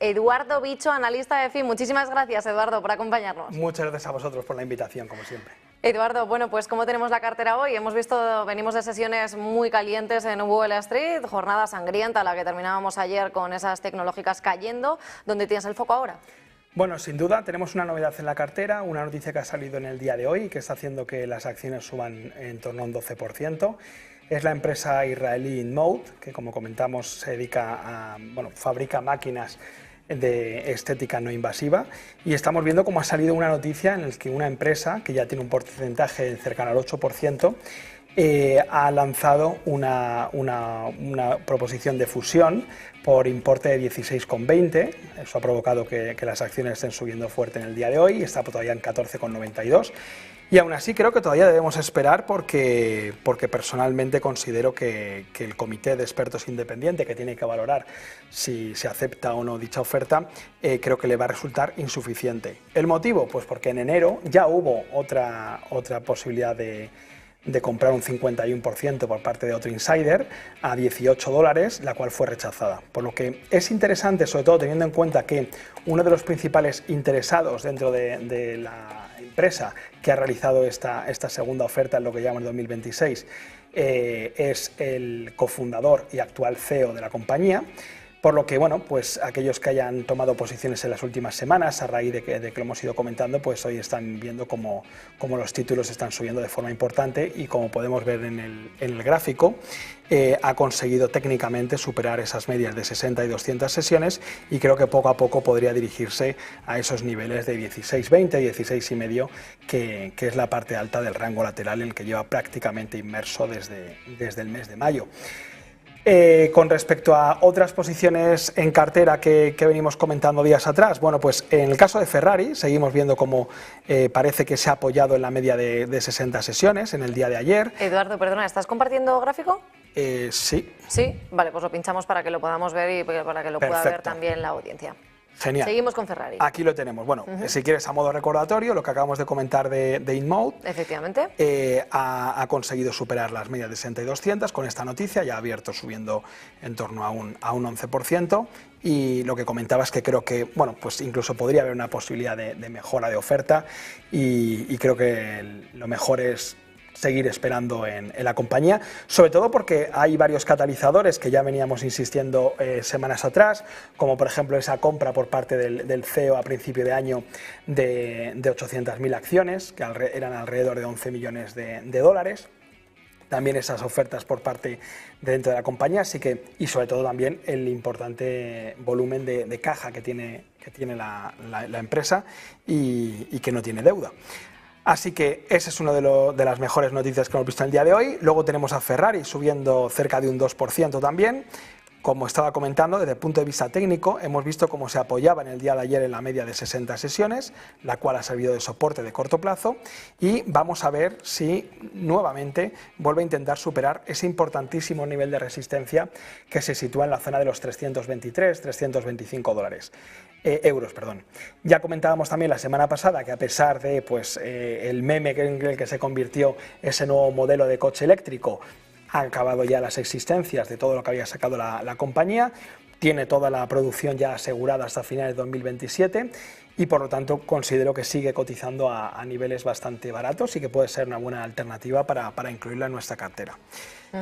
Eduardo Bicho, analista de EFI. Muchísimas gracias, Eduardo, por acompañarnos. Muchas gracias a vosotros por la invitación, como siempre. Eduardo, bueno, pues ¿cómo tenemos la cartera hoy? Hemos visto, venimos de sesiones muy calientes en Wall Street, jornada sangrienta, la que terminábamos ayer con esas tecnológicas cayendo. ¿Dónde tienes el foco ahora? Bueno, sin duda tenemos una novedad en la cartera, una noticia que ha salido en el día de hoy y que está haciendo que las acciones suban en torno a un 12%. Es la empresa israelí InMode, que como comentamos se dedica a, fabrica máquinas de estética no invasiva, y estamos viendo cómo ha salido una noticia en la que una empresa que ya tiene un porcentaje cercano al 8% ha lanzado una proposición de fusión por importe de 16,20. Eso ha provocado que las acciones estén subiendo fuerte en el día de hoy, está todavía en 14,92. Y aún así creo que todavía debemos esperar porque personalmente considero que el comité de expertos independiente que tiene que valorar si se acepta o no dicha oferta, creo que le va a resultar insuficiente. ¿El motivo? Pues porque en enero ya hubo otra posibilidad de comprar un 51% por parte de otro insider a $18, la cual fue rechazada. Por lo que es interesante, sobre todo teniendo en cuenta que uno de los principales interesados dentro de la empresa que ha realizado esta segunda oferta en lo que llaman 2026 es el cofundador y actual CEO de la compañía. Por lo que, bueno, pues aquellos que hayan tomado posiciones en las últimas semanas, a raíz de que lo hemos ido comentando, pues hoy están viendo cómo los títulos están subiendo de forma importante y, como podemos ver en el gráfico, ha conseguido técnicamente superar esas medias de 60 y 200 sesiones, y creo que poco a poco podría dirigirse a esos niveles de 16,20, 16,5, que es la parte alta del rango lateral en el que lleva prácticamente inmerso desde el mes de mayo. Con respecto a otras posiciones en cartera que venimos comentando días atrás, bueno, pues en el caso de Ferrari seguimos viendo cómo parece que se ha apoyado en la media de 60 sesiones en el día de ayer. Eduardo, perdona, ¿estás compartiendo gráfico? Sí. Sí, vale, pues lo pinchamos para que lo podamos ver y para que lo pueda ver también la audiencia. Genial. Seguimos con Ferrari. Aquí lo tenemos. Bueno, si quieres, a modo recordatorio, lo que acabamos de comentar de InMode. Efectivamente. Ha conseguido superar las medias de 60 y 200 con esta noticia, ya ha abierto subiendo en torno a un 11%. Y lo que comentaba es que creo que, bueno, pues incluso podría haber una posibilidad de mejora de oferta, y creo que lo mejor es seguir esperando en la compañía, sobre todo porque hay varios catalizadores que ya veníamos insistiendo semanas atrás, como por ejemplo esa compra por parte del CEO a principio de año de 800.000 acciones, que eran alrededor de 11 millones de dólares. También esas ofertas por parte de dentro de la compañía, y sobre todo también el importante volumen de caja que tiene la empresa y que no tiene deuda. Así que esa es una de las mejores noticias que hemos visto el día de hoy. Luego tenemos a Ferrari subiendo cerca de un 2% también. Como estaba comentando, desde el punto de vista técnico, hemos visto cómo se apoyaba en el día de ayer en la media de 60 sesiones, la cual ha servido de soporte de corto plazo, y vamos a ver si nuevamente vuelve a intentar superar ese importantísimo nivel de resistencia que se sitúa en la zona de los 323-325 euros. Ya comentábamos también la semana pasada que, a pesar de el meme en el que se convirtió ese nuevo modelo de coche eléctrico, ha acabado ya las existencias de todo lo que había sacado la compañía, tiene toda la producción ya asegurada hasta finales de 2027, y por lo tanto considero que sigue cotizando a niveles bastante baratos y que puede ser una buena alternativa para incluirla en nuestra cartera.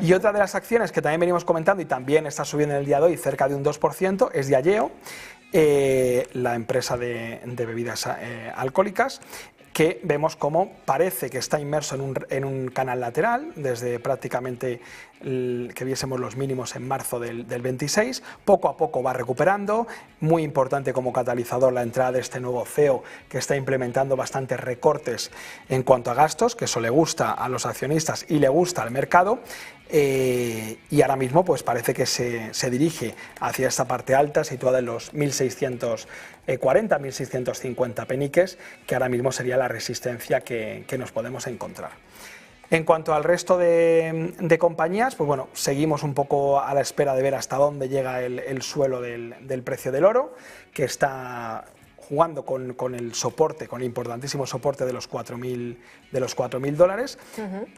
Y otra de las acciones que también venimos comentando y también está subiendo en el día de hoy cerca de un 2% es Diageo, la empresa de bebidas alcohólicas, que vemos cómo parece que está inmerso en un canal lateral desde prácticamente que viésemos los mínimos en marzo del 26, poco a poco va recuperando. Muy importante como catalizador la entrada de este nuevo CEO, que está implementando bastantes recortes en cuanto a gastos, que eso le gusta a los accionistas y le gusta al mercado, y ahora mismo pues parece que se dirige hacia esta parte alta situada en los 1.640, 1.650 peniques, que ahora mismo sería la resistencia que nos podemos encontrar. En cuanto al resto de compañías, pues bueno, seguimos un poco a la espera de ver hasta dónde llega el suelo del precio del oro, que está jugando con el soporte, con el importantísimo soporte de los 4.000 dólares,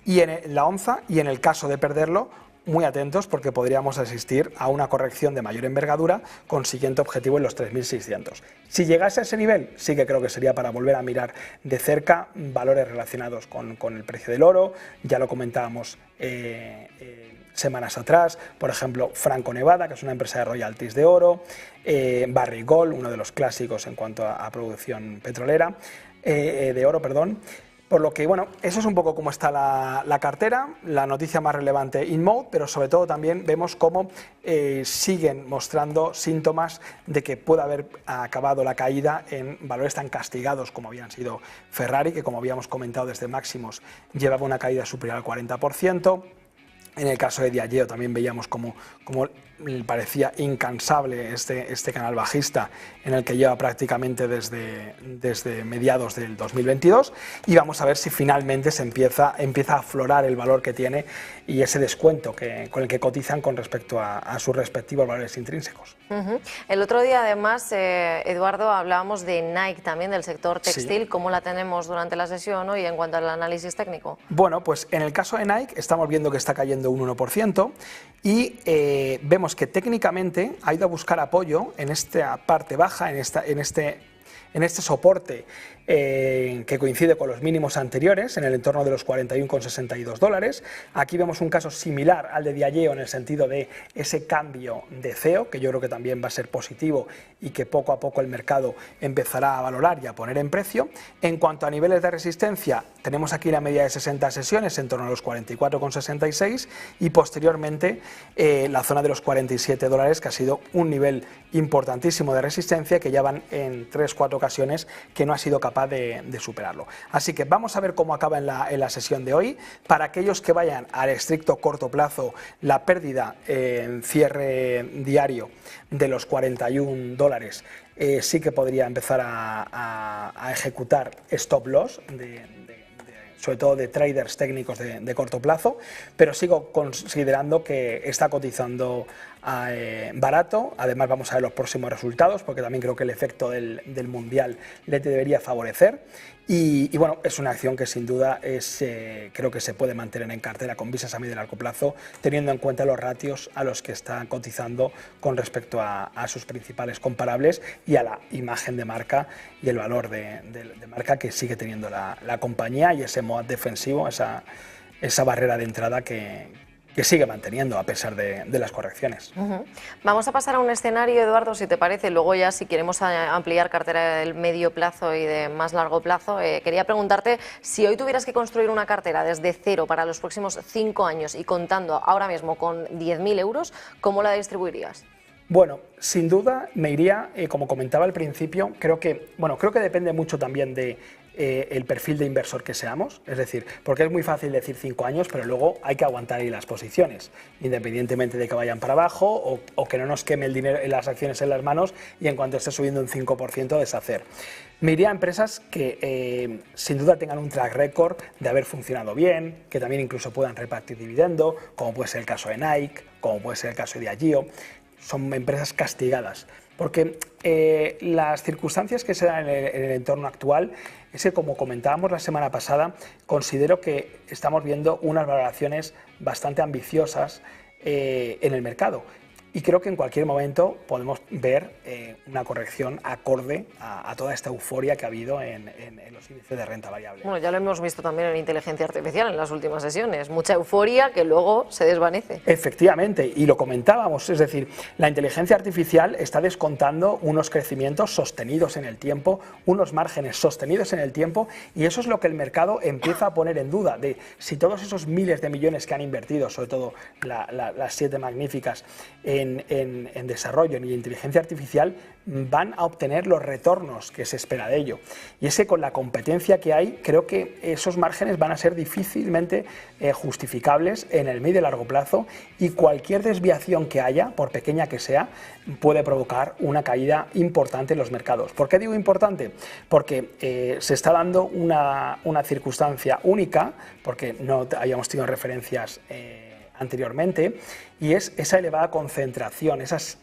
y en la onza, y en el caso de perderlo, muy atentos porque podríamos asistir a una corrección de mayor envergadura con siguiente objetivo en los 3.600. Si llegase a ese nivel, sí que creo que sería para volver a mirar de cerca valores relacionados con el precio del oro. Ya lo comentábamos semanas atrás, por ejemplo, Franco-Nevada, que es una empresa de royalties de oro, Barrick Gold, uno de los clásicos en cuanto a producción petrolera, de oro, perdón. Por lo que, bueno, eso es un poco cómo está la cartera, la noticia más relevante InMode, pero sobre todo también vemos cómo siguen mostrando síntomas de que puede haber acabado la caída en valores tan castigados como habían sido Ferrari, que como habíamos comentado desde máximos llevaba una caída superior al 40%. En el caso de Diageo también veíamos como parecía incansable este canal bajista en el que lleva prácticamente desde mediados del 2022, y vamos a ver si finalmente se empieza a aflorar el valor que tiene y ese descuento con el que cotizan con respecto a sus respectivos valores intrínsecos. El otro día además, Eduardo, hablábamos de Nike también, del sector textil. Sí. ¿Cómo la tenemos durante la sesión hoy en cuanto al análisis técnico? Bueno, pues en el caso de Nike estamos viendo que está cayendo un 1% y vemos que técnicamente ha ido a buscar apoyo en esta parte baja, en este soporte que coincide con los mínimos anteriores, en el entorno de los 41,62 dólares. Aquí vemos un caso similar al de Diageo en el sentido de ese cambio de CEO, que yo creo que también va a ser positivo y que poco a poco el mercado empezará a valorar y a poner en precio. En cuanto a niveles de resistencia, tenemos aquí la media de 60 sesiones en torno a los 44,66 y posteriormente la zona de los 47 dólares, que ha sido un nivel importantísimo de resistencia que ya van en 3-4 ocasiones que no ha sido capaz de superarlo. Así que vamos a ver cómo acaba en la sesión de hoy. Para aquellos que vayan al estricto corto plazo, la pérdida en cierre diario de los 41 dólares sí que podría empezar a ejecutar stop loss sobre todo de traders técnicos de corto plazo, pero sigo considerando que está cotizando barato. Además vamos a ver los próximos resultados, porque también creo que el efecto del Mundial le debería favorecer. Y bueno, es una acción que sin duda creo que se puede mantener en cartera con vistas a medio y largo plazo, teniendo en cuenta los ratios a los que está cotizando con respecto a sus principales comparables y a la imagen de marca y el valor de marca que sigue teniendo la compañía, y ese moat defensivo, esa barrera de entrada que sigue manteniendo a pesar de las correcciones. Vamos a pasar a un escenario, Eduardo, si te parece. Luego ya, si queremos ampliar cartera del medio plazo y de más largo plazo, quería preguntarte si hoy tuvieras que construir una cartera desde cero para los próximos 5 años y contando ahora mismo con 10.000 euros, ¿cómo la distribuirías? Bueno, sin duda me iría, como comentaba al principio, creo que depende mucho también de el perfil de inversor que seamos, es decir, porque es muy fácil decir 5 años, pero luego hay que aguantar ahí las posiciones, independientemente de que vayan para abajo o que no nos queme el dinero, las acciones en las manos, y en cuanto esté subiendo un 5% deshacer. Me iría a empresas que sin duda tengan un track record de haber funcionado bien, que también incluso puedan repartir dividendo, como puede ser el caso de Nike, como puede ser el caso de Diageo. Son empresas castigadas, porque las circunstancias que se dan en el entorno actual es que, como comentábamos la semana pasada, considero que estamos viendo unas valoraciones bastante ambiciosas en el mercado. Y creo que en cualquier momento podemos ver una corrección acorde a toda esta euforia que ha habido en los índices de renta variable. Bueno, ya lo hemos visto también en inteligencia artificial en las últimas sesiones. Mucha euforia que luego se desvanece. Efectivamente, y lo comentábamos, es decir, la inteligencia artificial está descontando unos crecimientos sostenidos en el tiempo, unos márgenes sostenidos en el tiempo, y eso es lo que el mercado empieza a poner en duda, de si todos esos miles de millones que han invertido, sobre todo las 7 magníficas, en desarrollo y inteligencia artificial, van a obtener los retornos que se espera de ello. Y ese, con la competencia que hay, creo que esos márgenes van a ser difícilmente justificables en el medio y largo plazo, y cualquier desviación que haya, por pequeña que sea, puede provocar una caída importante en los mercados. ¿Por qué digo importante? Porque se está dando una circunstancia única, porque no habíamos tenido referencias anteriormente, y es esa elevada concentración, esas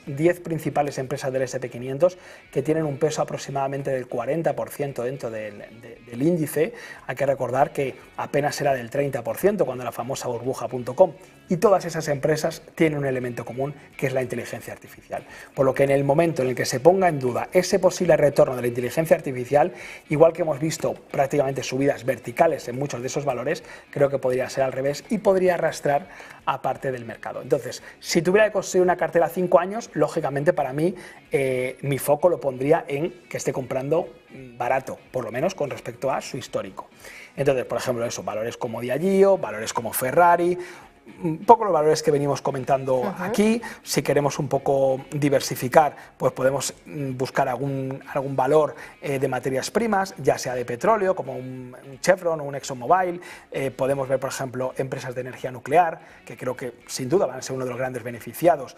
10 principales empresas del S&P 500 que tienen un peso aproximadamente del 40% dentro del índice. Hay que recordar que apenas era del 30% cuando la famosa burbuja.com, y todas esas empresas tienen un elemento común, que es la inteligencia artificial. Por lo que en el momento en el que se ponga en duda ese posible retorno de la inteligencia artificial, igual que hemos visto prácticamente subidas verticales en muchos de esos valores, creo que podría ser al revés y podría arrastrar a parte del mercado. Entonces, si tuviera que construir una cartera a 5 años, lógicamente para mí mi foco lo pondría en que esté comprando barato, por lo menos con respecto a su histórico. Entonces, por ejemplo, eso, valores como Diageo, valores como Ferrari, un poco los valores que venimos comentando aquí. Si queremos un poco diversificar, pues podemos buscar algún valor de materias primas, ya sea de petróleo, como un Chevron o un ExxonMobil. Podemos ver, por ejemplo, empresas de energía nuclear, que creo que sin duda van a ser uno de los grandes beneficiados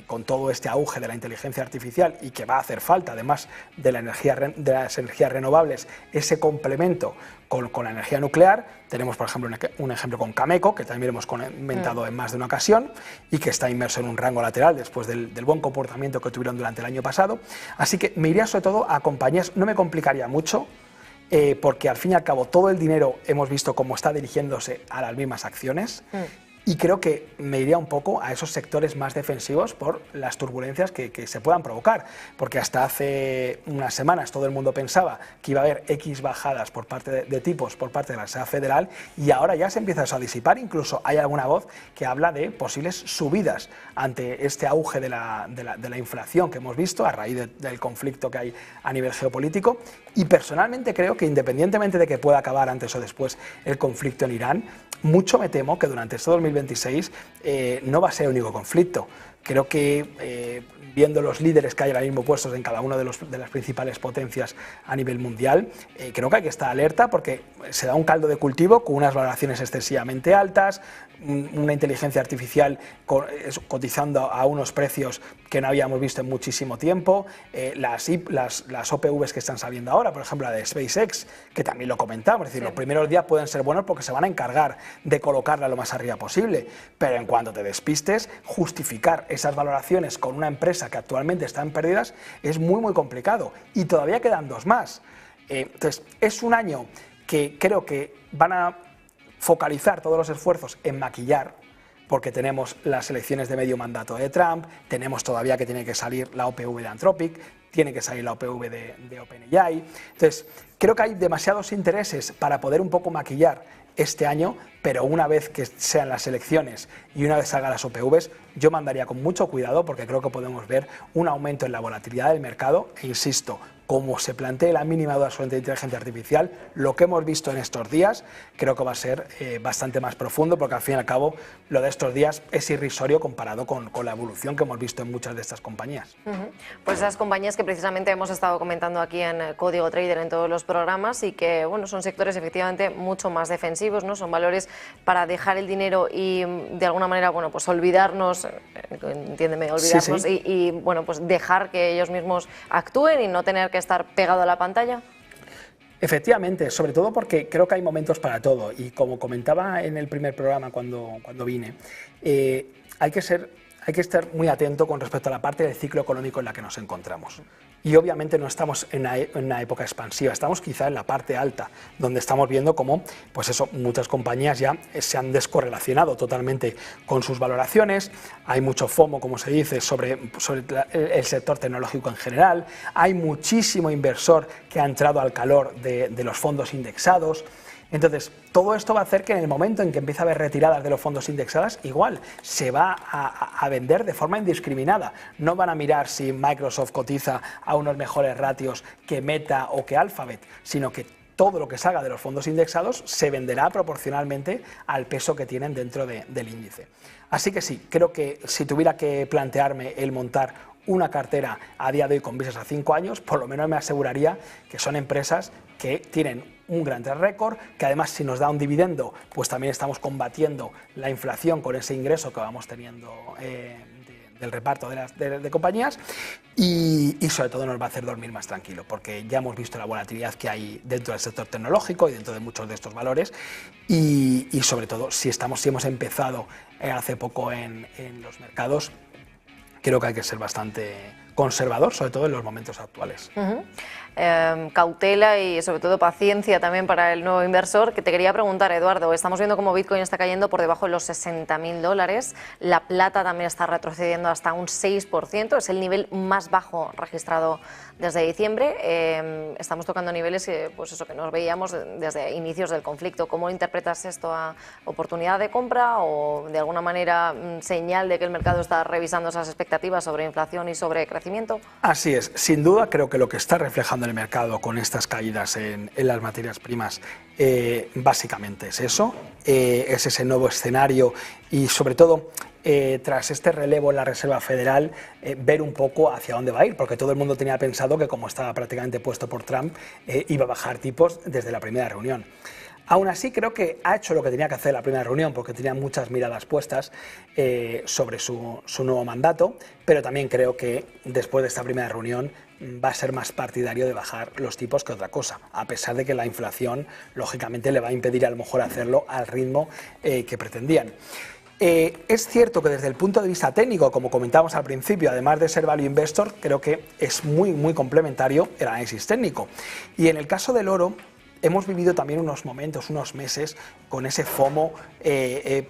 con todo este auge de la inteligencia artificial, y que va a hacer falta, además de las energías renovables, ese complemento con la energía nuclear. Tenemos, por ejemplo, un ejemplo con Cameco, que también hemos comentado en más de una ocasión, y que está inmerso en un rango lateral después del buen comportamiento que tuvieron durante el año pasado. Así que me iría sobre todo a compañías, no me complicaría mucho, porque al fin y al cabo todo el dinero hemos visto cómo está dirigiéndose a las mismas acciones. Y creo que me iría un poco a esos sectores más defensivos por las turbulencias que se puedan provocar, porque hasta hace unas semanas todo el mundo pensaba que iba a haber X bajadas por parte de tipos por parte de la Reserva Federal, y ahora ya se empieza eso a disipar. Incluso hay alguna voz que habla de posibles subidas ante este auge de la inflación que hemos visto a raíz del conflicto que hay a nivel geopolítico. Y personalmente creo que, independientemente de que pueda acabar antes o después el conflicto en Irán, mucho me temo que durante este 2026 no va a ser el único conflicto. Creo que viendo los líderes que hay ahora mismo puestos en cada una de las principales potencias a nivel mundial, creo que hay que estar alerta, porque se da un caldo de cultivo con unas valoraciones excesivamente altas, una inteligencia artificial cotizando a unos precios que no habíamos visto en muchísimo tiempo, las OPVs que están saliendo ahora, por ejemplo la de SpaceX, que también lo comentamos, es decir, los primeros días pueden ser buenos porque se van a encargar de colocarla lo más arriba posible, pero en cuanto te despistes, justificar esas valoraciones con una empresa que actualmente está en pérdidas es muy complicado, y todavía quedan 2 más. Entonces, es un año que creo que van a focalizar todos los esfuerzos en maquillar, porque tenemos las elecciones de medio mandato de Trump, tenemos todavía que tiene que salir la OPV de Anthropic, tiene que salir la OPV de OpenAI. Entonces, creo que hay demasiados intereses para poder un poco maquillar este año, pero una vez que sean las elecciones y una vez salgan las OPVs, yo mandaría con mucho cuidado, porque creo que podemos ver un aumento en la volatilidad del mercado, e insisto, como se plantee la mínima duda sobre la inteligencia artificial, lo que hemos visto en estos días creo que va a ser bastante más profundo, porque al fin y al cabo lo de estos días es irrisorio comparado con la evolución que hemos visto en muchas de estas compañías. Pues esas compañías que precisamente hemos estado comentando aquí en Código Trader en todos los programas, y que bueno, son sectores efectivamente mucho más defensivos, ¿no? Son valores para dejar el dinero y de alguna manera, bueno, pues olvidarnos, entiéndeme, olvidarnos, sí. Y bueno, pues dejar que ellos mismos actúen y no tener que estar pegado a la pantalla. Efectivamente, sobre todo porque creo que hay momentos para todo, y como comentaba en el primer programa cuando vine, hay que estar muy atento con respecto a la parte del ciclo económico en la que nos encontramos. Y obviamente no estamos en una época expansiva, estamos quizá en la parte alta, donde estamos viendo cómo, pues eso, muchas compañías ya se han descorrelacionado totalmente con sus valoraciones. Hay mucho FOMO, como se dice, sobre el sector tecnológico en general. Hay muchísimo inversor que ha entrado al calor de los fondos indexados. Entonces, todo esto va a hacer que en el momento en que empiece a haber retiradas de los fondos indexadas, igual se va a vender de forma indiscriminada. No van a mirar si Microsoft cotiza a unos mejores ratios que Meta o que Alphabet, sino que todo lo que salga de los fondos indexados se venderá proporcionalmente al peso que tienen dentro del índice. Así que sí, creo que si tuviera que plantearme el montar una cartera a día de hoy con vistas a 5 años, por lo menos me aseguraría que son empresas que tienen un gran track record, que además si nos da un dividendo, pues también estamos combatiendo la inflación con ese ingreso que vamos teniendo del reparto de compañías y sobre todo nos va a hacer dormir más tranquilo, porque ya hemos visto la volatilidad que hay dentro del sector tecnológico y dentro de muchos de estos valores y sobre todo si hemos empezado hace poco en los mercados, creo que hay que ser bastante conservador, sobre todo en los momentos actuales. Cautela y sobre todo paciencia también para el nuevo inversor. Que te quería preguntar, Eduardo, estamos viendo cómo Bitcoin está cayendo por debajo de los $60.000, la plata también está retrocediendo hasta un 6%, es el nivel más bajo registrado desde diciembre. Estamos tocando niveles pues eso, que nos veíamos desde inicios del conflicto. ¿Cómo interpretas esto? ¿A oportunidad de compra o de alguna manera señal de que el mercado está revisando esas expectativas sobre inflación y sobre crecimiento? Así es, sin duda creo que lo que está reflejando el mercado con estas caídas en las materias primas básicamente es eso, es ese nuevo escenario y sobre todo tras este relevo en la Reserva Federal ver un poco hacia dónde va a ir, porque todo el mundo tenía pensado que como estaba prácticamente puesto por Trump iba a bajar tipos desde la primera reunión. Aún así creo que ha hecho lo que tenía que hacer en la primera reunión, porque tenía muchas miradas puestas sobre su nuevo mandato, pero también creo que después de esta primera reunión va a ser más partidario de bajar los tipos que otra cosa, a pesar de que la inflación lógicamente le va a impedir a lo mejor hacerlo al ritmo que pretendían. Es cierto que desde el punto de vista técnico, como comentábamos al principio, además de ser value investor, creo que es muy complementario el análisis técnico. Y en el caso del oro, hemos vivido también unos momentos, unos meses, con ese FOMO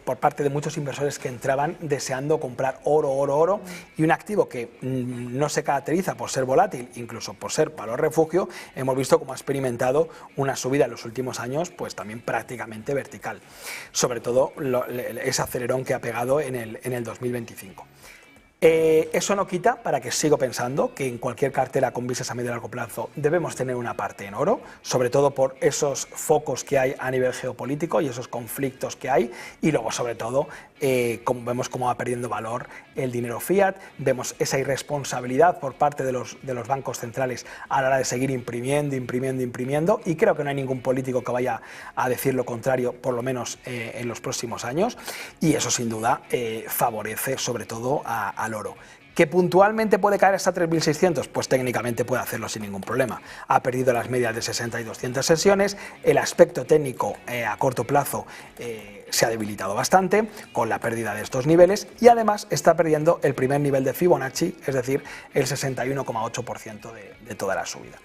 por parte de muchos inversores que entraban deseando comprar oro, y un activo que no se caracteriza por ser volátil, incluso por ser valor refugio, hemos visto cómo ha experimentado una subida en los últimos años, pues también prácticamente vertical. Sobre todo ese acelerón que ha pegado en el 2025. Eso no quita para que sigo pensando que en cualquier cartera con vistas a medio y largo plazo debemos tener una parte en oro, sobre todo por esos focos que hay a nivel geopolítico y esos conflictos que hay, y luego sobre todo como vemos cómo va perdiendo valor el dinero fiat, vemos esa irresponsabilidad por parte de los bancos centrales a la hora de seguir imprimiendo, y creo que no hay ningún político que vaya a decir lo contrario, por lo menos en los próximos años, y eso sin duda favorece sobre todo al oro. ¿Que puntualmente puede caer hasta 3.600? Pues técnicamente puede hacerlo sin ningún problema. Ha perdido las medias de 60 y 200 sesiones, el aspecto técnico a corto plazo se ha debilitado bastante con la pérdida de estos niveles y además está perdiendo el primer nivel de Fibonacci, es decir, el 61,8% de toda la subida.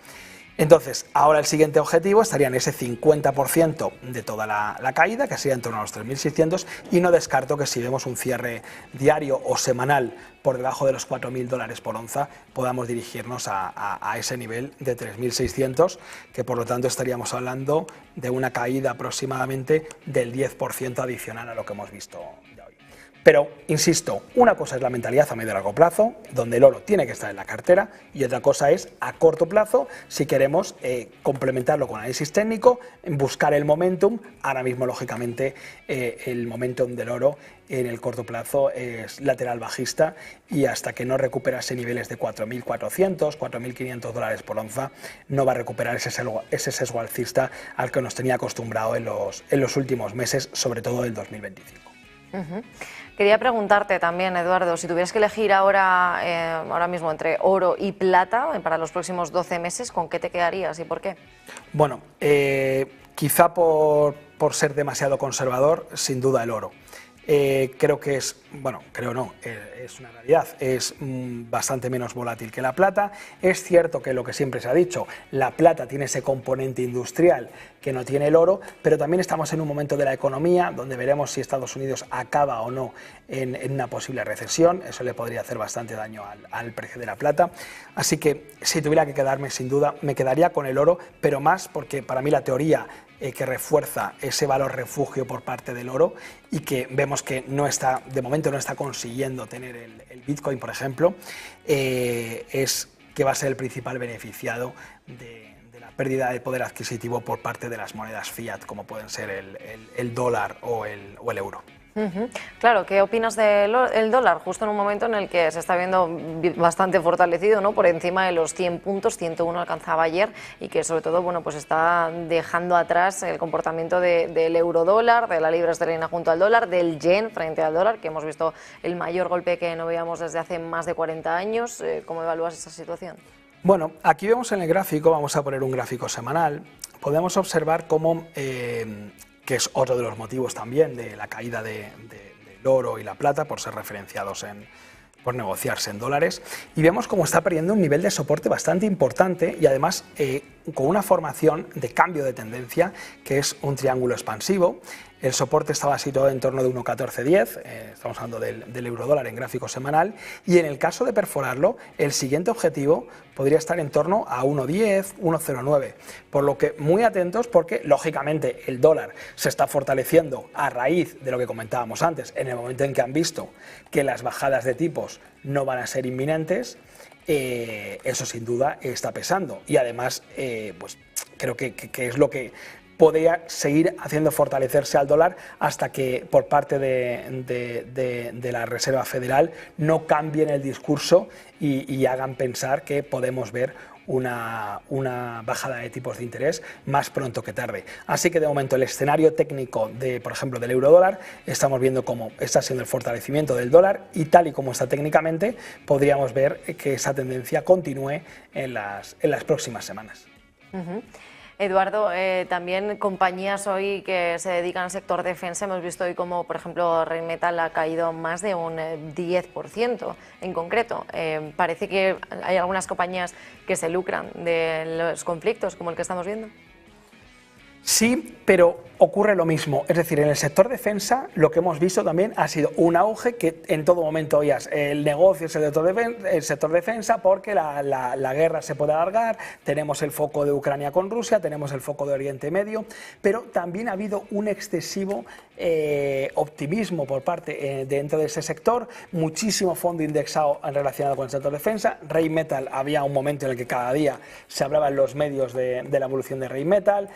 Entonces, ahora el siguiente objetivo estaría en ese 50% de toda la caída, que sería en torno a los 3.600, y no descarto que si vemos un cierre diario o semanal por debajo de los $4.000 por onza, podamos dirigirnos a ese nivel de 3.600, que por lo tanto estaríamos hablando de una caída aproximadamente del 10% adicional a lo que hemos visto ya hoy. Pero, insisto, una cosa es la mentalidad a medio y largo plazo, donde el oro tiene que estar en la cartera, y otra cosa es a corto plazo, si queremos complementarlo con análisis técnico, buscar el momentum. Ahora mismo, lógicamente, el momentum del oro en el corto plazo es lateral bajista, y hasta que no recuperase niveles de 4.400, $4.500 por onza, no va a recuperar ese sesgo alcista al que nos tenía acostumbrado en los últimos meses, sobre todo del 2025. Quería preguntarte también, Eduardo, si tuvieras que elegir ahora mismo entre oro y plata para los próximos 12 meses, ¿con qué te quedarías y por qué? Bueno, quizá por ser demasiado conservador, sin duda el oro. Creo que es, bueno, creo no, es una realidad, es bastante menos volátil que la plata. Es cierto que lo que siempre se ha dicho, la plata tiene ese componente industrial que no tiene el oro, pero también estamos en un momento de la economía donde veremos si Estados Unidos acaba o no en una posible recesión. Eso le podría hacer bastante daño al precio de la plata. Así que si tuviera que quedarme, sin duda, me quedaría con el oro, pero más porque para mí la teoría que refuerza ese valor refugio por parte del oro, y que vemos que de momento no está consiguiendo tener el Bitcoin, por ejemplo, es que va a ser el principal beneficiado de la pérdida de poder adquisitivo por parte de las monedas fiat, como pueden ser el dólar o el euro. Claro, ¿qué opinas del dólar? Justo en un momento en el que se está viendo bastante fortalecido, ¿no? Por encima de los 100 puntos, 101 alcanzaba ayer, y que sobre todo, bueno, pues está dejando atrás el comportamiento del euro-dólar, de la libra esterlina junto al dólar, del yen frente al dólar, que hemos visto el mayor golpe que no veíamos desde hace más de 40 años. ¿Cómo evalúas esa situación? Bueno, aquí vemos en el gráfico, vamos a poner un gráfico semanal, podemos observar cómo, que es otro de los motivos también de la caída del oro y la plata, por ser referenciados por negociarse en dólares, y vemos cómo está perdiendo un nivel de soporte bastante importante y además con una formación de cambio de tendencia que es un triángulo expansivo. El soporte estaba situado en torno de 1,1410, estamos hablando del euro-dólar en gráfico semanal, y en el caso de perforarlo, el siguiente objetivo podría estar en torno a 1,10, 1,09, por lo que muy atentos porque, lógicamente, el dólar se está fortaleciendo a raíz de lo que comentábamos antes, en el momento en que han visto que las bajadas de tipos no van a ser inminentes. Eso sin duda está pesando y además pues creo que es lo que podría seguir haciendo fortalecerse al dólar hasta que por parte de la Reserva Federal no cambien el discurso y hagan pensar que podemos ver una bajada de tipos de interés más pronto que tarde. Así que de momento el escenario técnico por ejemplo, del euro-dólar, estamos viendo cómo está siendo el fortalecimiento del dólar y tal y como está técnicamente, podríamos ver que esa tendencia continúe en las próximas semanas. Eduardo, también compañías hoy que se dedican al sector defensa, hemos visto hoy como, por ejemplo, Rheinmetall ha caído más de un 10% en concreto. Parece que hay algunas compañías que se lucran de los conflictos, como el que estamos viendo. Sí, pero ocurre lo mismo. Es decir, en el sector defensa lo que hemos visto también ha sido un auge que en todo momento oías el negocio es el sector defensa porque la guerra se puede alargar, tenemos el foco de Ucrania con Rusia, tenemos el foco de Oriente Medio, pero también ha habido un excesivo optimismo por parte dentro de ese sector, muchísimo fondo indexado relacionado con el sector defensa. Rheinmetall, había un momento en el que cada día se hablaba en los medios de la evolución de Rheinmetall.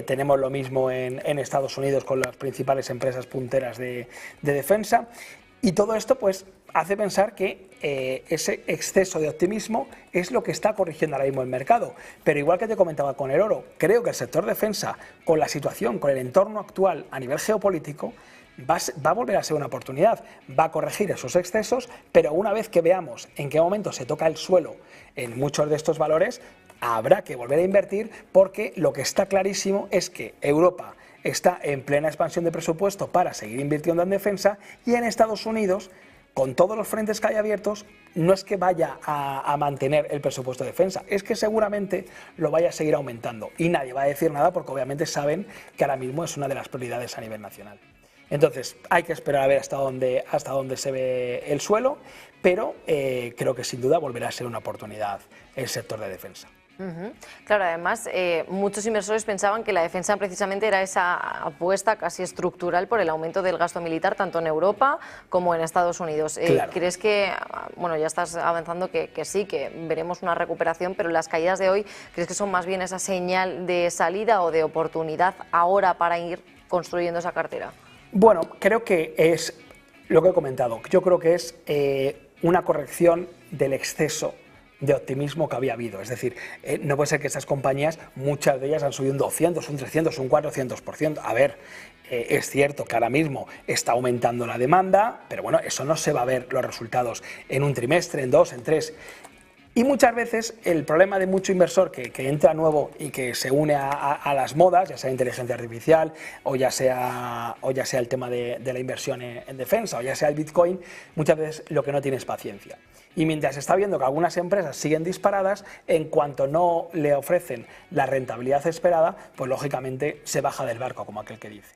Tenemos lo mismo en Estados Unidos con las principales empresas punteras de defensa, y todo esto pues hace pensar que ese exceso de optimismo es lo que está corrigiendo ahora mismo el mercado. Pero igual que te comentaba con el oro, creo que el sector defensa, con la situación, con el entorno actual a nivel geopolítico, va a volver a ser una oportunidad, va a corregir esos excesos, pero una vez que veamos en qué momento se toca el suelo en muchos de estos valores, habrá que volver a invertir, porque lo que está clarísimo es que Europa está en plena expansión de presupuesto para seguir invirtiendo en defensa, y en Estados Unidos, con todos los frentes que hay abiertos, no es que vaya a mantener el presupuesto de defensa, es que seguramente lo vaya a seguir aumentando, y nadie va a decir nada porque obviamente saben que ahora mismo es una de las prioridades a nivel nacional. Entonces hay que esperar a ver hasta dónde se ve el suelo, pero creo que sin duda volverá a ser una oportunidad el sector de defensa. Claro, además muchos inversores pensaban que la defensa precisamente era esa apuesta casi estructural por el aumento del gasto militar tanto en Europa como en Estados Unidos. Claro. ¿Crees que, bueno, ya estás avanzando que sí, que veremos una recuperación, pero las caídas de hoy, crees que son más bien esa señal de salida o de oportunidad ahora para ir construyendo esa cartera? Bueno, creo que es lo que he comentado. Yo creo que es una corrección del exceso de optimismo que había habido. Es decir, no puede ser que estas compañías, muchas de ellas han subido un 200, un 300, un 400%. A ver, es cierto que ahora mismo está aumentando la demanda, pero bueno, eso no se va a ver los resultados en un trimestre, en 2, en 3. Y muchas veces el problema de mucho inversor que entra nuevo y que se une a las modas, ya sea inteligencia artificial o ya sea el tema de la inversión en defensa o ya sea el Bitcoin, muchas veces lo que no tiene es paciencia. Y mientras está viendo que algunas empresas siguen disparadas, en cuanto no le ofrecen la rentabilidad esperada, pues lógicamente se baja del barco, como aquel que dice.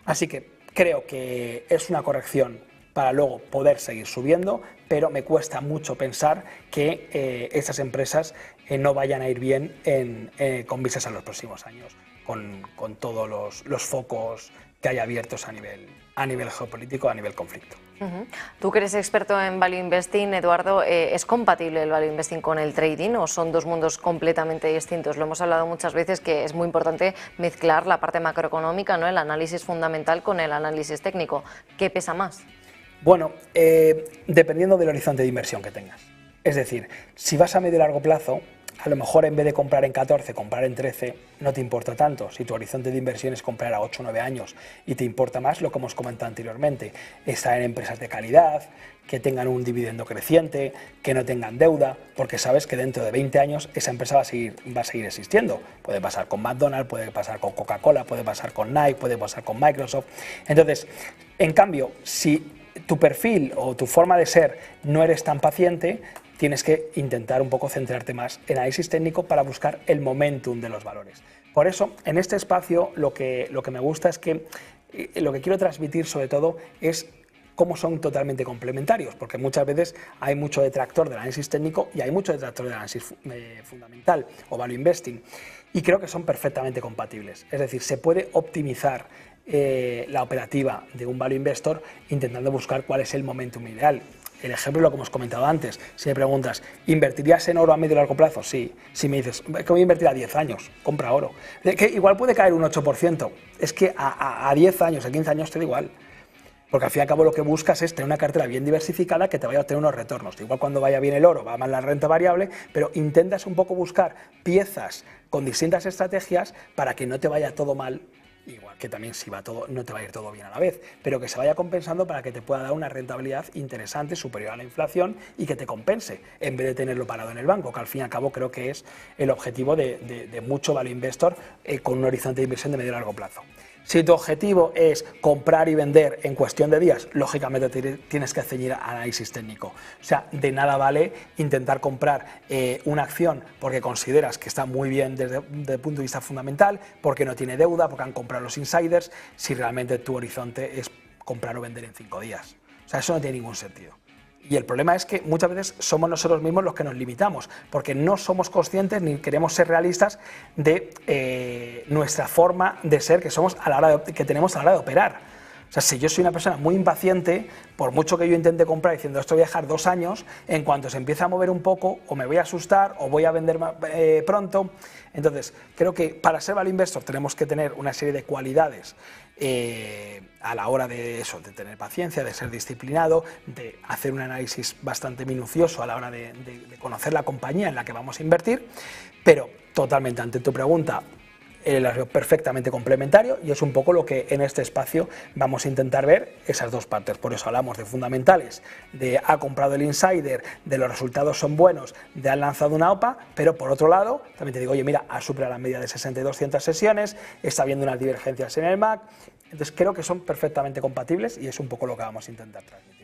Así que creo que es una corrección para luego poder seguir subiendo, pero me cuesta mucho pensar que estas empresas no vayan a ir bien con vistas a los próximos años, con todos los focos que hay abiertos a nivel geopolítico, a nivel conflicto. Tú que eres experto en value investing, Eduardo, ¿es compatible el value investing con el trading o son dos mundos completamente distintos? Lo hemos hablado muchas veces que es muy importante mezclar la parte macroeconómica, ¿no?, el análisis fundamental con el análisis técnico. ¿Qué pesa más? Bueno, dependiendo del horizonte de inversión que tengas. Es decir, si vas a medio y largo plazo, a lo mejor en vez de comprar en 14, comprar en 13, no te importa tanto. Si tu horizonte de inversión es comprar a 8 o 9 años y te importa más lo que hemos comentado anteriormente, estar en empresas de calidad, que tengan un dividendo creciente, que no tengan deuda, porque sabes que dentro de 20 años esa empresa va a seguir existiendo. Puede pasar con McDonald's, puede pasar con Coca-Cola, puede pasar con Nike, puede pasar con Microsoft. Entonces, en cambio, si tu perfil o tu forma de ser no eres tan paciente, tienes que intentar un poco centrarte más en análisis técnico para buscar el momentum de los valores. Por eso, en este espacio lo que me gusta es que lo que quiero transmitir sobre todo es cómo son totalmente complementarios, porque muchas veces hay mucho detractor del análisis técnico y hay mucho detractor del análisis fundamental o value investing, y creo que son perfectamente compatibles. Es decir, se puede optimizar la operativa de un value investor intentando buscar cuál es el momentum ideal. El ejemplo es lo que hemos comentado antes. Si me preguntas, ¿invertirías en oro a medio y largo plazo? Sí. Si me dices, ¿qué voy a invertir a 10 años? Compra oro. Que igual puede caer un 8%. Es que a 10 años, a 15 años te da igual. Porque al fin y al cabo lo que buscas es tener una cartera bien diversificada que te vaya a obtener unos retornos. Igual cuando vaya bien el oro, va más la renta variable, pero intentas un poco buscar piezas con distintas estrategias para que no te vaya todo mal. Igual que también si va todo, no te va a ir todo bien a la vez, pero que se vaya compensando para que te pueda dar una rentabilidad interesante, superior a la inflación y que te compense, en vez de tenerlo parado en el banco, que al fin y al cabo creo que es el objetivo de mucho value investor con un horizonte de inversión de medio y largo plazo. Si tu objetivo es comprar y vender en cuestión de días, lógicamente tienes que ceñir a análisis técnico. O sea, de nada vale intentar comprar una acción porque consideras que está muy bien desde el punto de vista fundamental, porque no tiene deuda, porque han comprado los insiders, si realmente tu horizonte es comprar o vender en 5 días. O sea, eso no tiene ningún sentido. Y el problema es que muchas veces somos nosotros mismos los que nos limitamos, porque no somos conscientes ni queremos ser realistas de nuestra forma de ser que tenemos a la hora de operar. O sea, si yo soy una persona muy impaciente, por mucho que yo intente comprar diciendo esto voy a dejar 2 años, en cuanto se empieza a mover un poco, o me voy a asustar, o voy a vender pronto. Entonces, creo que para ser value investor tenemos que tener una serie de cualidades a la hora de eso, de tener paciencia, de ser disciplinado, de hacer un análisis bastante minucioso a la hora de conocer la compañía en la que vamos a invertir, pero totalmente ante tu pregunta, las veo perfectamente complementario y es un poco lo que en este espacio vamos a intentar ver esas dos partes. Por eso hablamos de fundamentales, de ha comprado el insider, de los resultados son buenos, de han lanzado una OPA, pero por otro lado también te digo, oye mira, ha superado la media de 60 y 200 sesiones, está viendo unas divergencias en el MAC, entonces creo que son perfectamente compatibles y es un poco lo que vamos a intentar transmitir.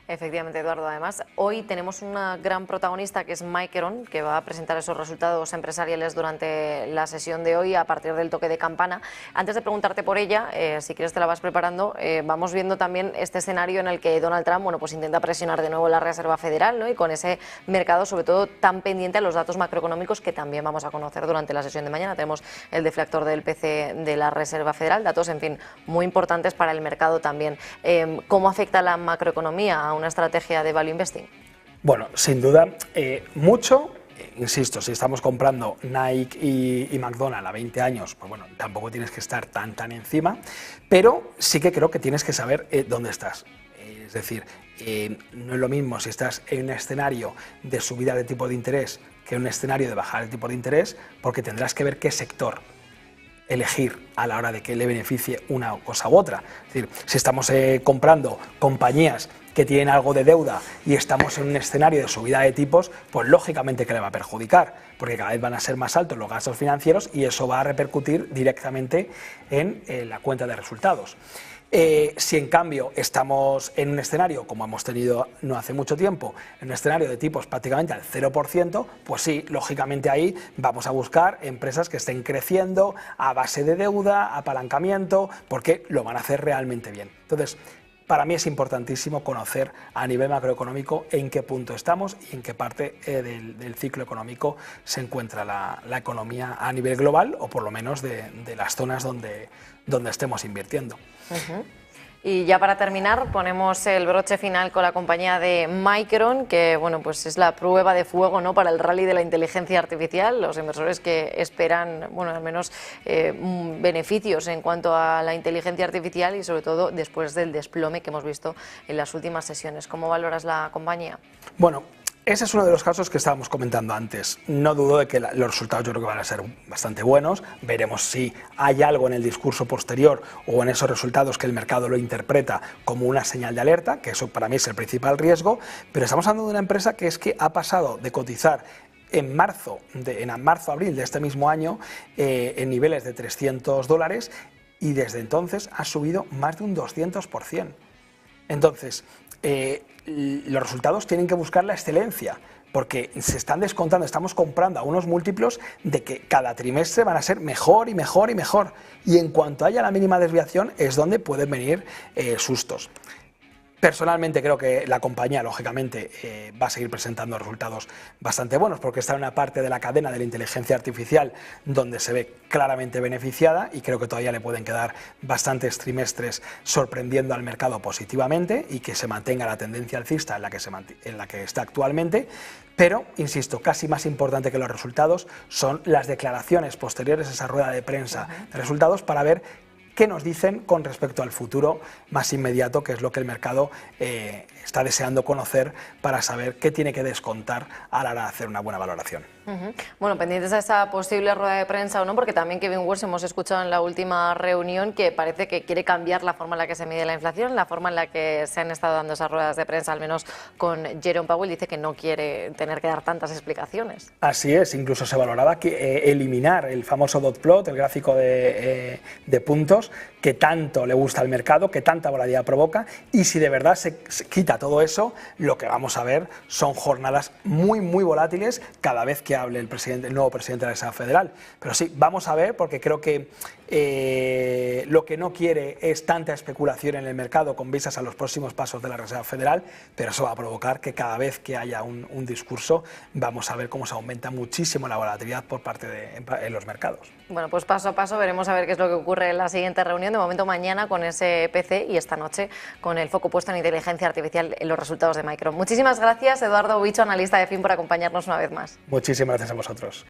Efectivamente, Eduardo. Además, hoy tenemos una gran protagonista que es Micron, que va a presentar esos resultados empresariales durante la sesión de hoy a partir del toque de campana. Antes de preguntarte por ella, si quieres te la vas preparando, vamos viendo también este escenario en el que Donald Trump pues intenta presionar de nuevo la Reserva Federal, ¿no? Y con ese mercado sobre todo tan pendiente a los datos macroeconómicos que también vamos a conocer durante la sesión de mañana. Tenemos el deflactor del PCE de la Reserva Federal, datos, en fin, muy importantes para el mercado también. ¿Cómo afecta la macroeconomía a una estrategia de value investing? Bueno, sin duda, mucho. Insisto, si estamos comprando Nike y McDonald's a 20 años, pues bueno, tampoco tienes que estar tan encima, pero sí que creo que tienes que saber dónde estás. Es decir, no es lo mismo si estás en un escenario de subida de tipo de interés que en un escenario de bajar el tipo de interés, porque tendrás que ver qué sector elegir a la hora de que le beneficie una cosa u otra. Es decir, si estamos comprando compañías que tienen algo de deuda y estamos en un escenario de subida de tipos, pues lógicamente que le va a perjudicar, porque cada vez van a ser más altos los gastos financieros y eso va a repercutir directamente en la cuenta de resultados. Si en cambio estamos en un escenario, como hemos tenido no hace mucho tiempo, en un escenario de tipos prácticamente al 0%, pues sí, lógicamente ahí vamos a buscar empresas que estén creciendo a base de deuda, apalancamiento, porque lo van a hacer realmente bien. Entonces, para mí es importantísimo conocer a nivel macroeconómico en qué punto estamos y en qué parte del ciclo económico se encuentra la economía a nivel global, o por lo menos de las zonas donde estemos invirtiendo. Y ya para terminar, ponemos el broche final con la compañía de Micron, que bueno, pues es la prueba de fuego, ¿no?, para el rally de la inteligencia artificial. Los inversores que esperan, bueno, al menos beneficios en cuanto a la inteligencia artificial y sobre todo después del desplome que hemos visto en las últimas sesiones. ¿Cómo valoras la compañía? Bueno, ese es uno de los casos que estábamos comentando antes. No dudo de que los resultados yo creo que van a ser bastante buenos. Veremos si hay algo en el discurso posterior o en esos resultados que el mercado lo interpreta como una señal de alerta, que eso para mí es el principal riesgo. Pero estamos hablando de una empresa que ha pasado de cotizar en marzo-abril de este mismo año en niveles de $300 y desde entonces ha subido más de un 200%. Entonces, los resultados tienen que buscar la excelencia, porque se están descontando, estamos comprando a unos múltiplos de que cada trimestre van a ser mejor y mejor y mejor, y en cuanto haya la mínima desviación es donde pueden venir sustos. Personalmente creo que la compañía, lógicamente, va a seguir presentando resultados bastante buenos porque está en una parte de la cadena de la inteligencia artificial donde se ve claramente beneficiada y creo que todavía le pueden quedar bastantes trimestres sorprendiendo al mercado positivamente y que se mantenga la tendencia alcista en la que está actualmente. Pero, insisto, casi más importante que los resultados son las declaraciones posteriores a esa rueda de prensa de resultados para ver qué nos dicen con respecto al futuro más inmediato, que es lo que el mercado está deseando conocer para saber qué tiene que descontar a la hora de hacer una buena valoración. Bueno, pendientes a esa posible rueda de prensa o no, porque también Kevin Warsh hemos escuchado en la última reunión que parece que quiere cambiar la forma en la que se mide la inflación, la forma en la que se han estado dando esas ruedas de prensa, al menos con Jerome Powell, dice que no quiere tener que dar tantas explicaciones. Así es, incluso se valoraba que eliminar el famoso dot plot, el gráfico de puntos, que tanto le gusta al mercado, que tanta volatilidad provoca, y si de verdad se quita todo eso, lo que vamos a ver son jornadas muy volátiles cada vez que hable el nuevo presidente de la Reserva Federal. Pero sí, vamos a ver, porque creo que lo que no quiere es tanta especulación en el mercado con vistas a los próximos pasos de la Reserva Federal, pero eso va a provocar que cada vez que haya un discurso vamos a ver cómo se aumenta muchísimo la volatilidad por parte de los mercados. Bueno, pues paso a paso veremos a ver qué es lo que ocurre en la siguiente reunión. De momento mañana con ese PC y esta noche con el foco puesto en inteligencia artificial en los resultados de Micron. Muchísimas gracias, Eduardo Huicho, analista de FIN, por acompañarnos una vez más. Muchísimas gracias a vosotros.